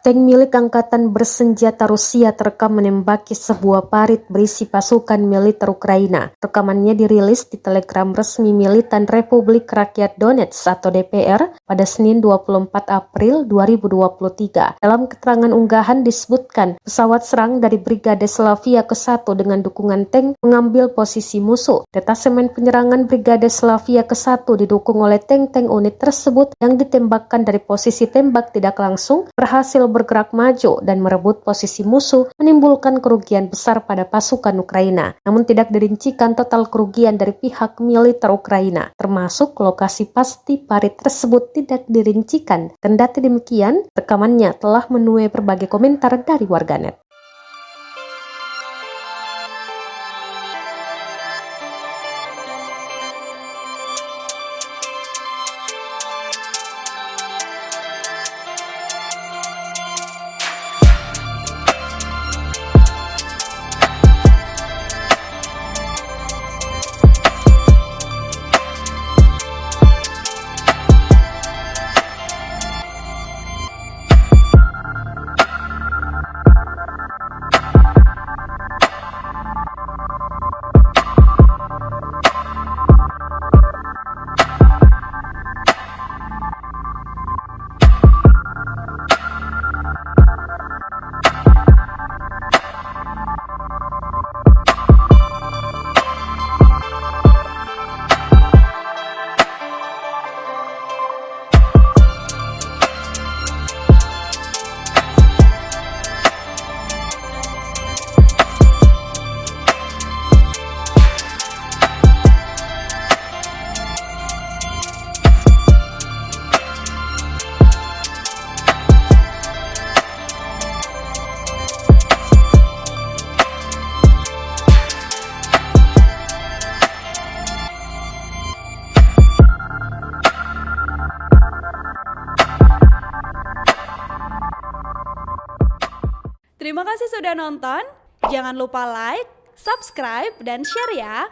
Tank milik Angkatan Bersenjata Rusia terekam menembaki sebuah parit berisi pasukan militer Ukraina. Rekamannya dirilis di Telegram resmi Militan Republik Rakyat Donetsk atau DPR pada Senin 24 April 2023. Dalam keterangan unggahan disebutkan, pesawat serang dari Brigade Slavia ke-1 dengan dukungan tank mengambil posisi musuh. Detasemen penyerangan Brigade Slavia ke-1 didukung oleh tank-tank unit tersebut yang ditembakkan dari posisi tembak tidak langsung berhasil bergerak maju dan merebut posisi musuh, menimbulkan kerugian besar pada pasukan Ukraina. Namun tidak dirincikan total kerugian dari pihak militer Ukraina, termasuk lokasi pasti parit tersebut tidak dirincikan. Kendati demikian, rekamannya telah menuai berbagai komentar dari warganet. Terima kasih sudah nonton. Jangan lupa like, subscribe, dan share ya.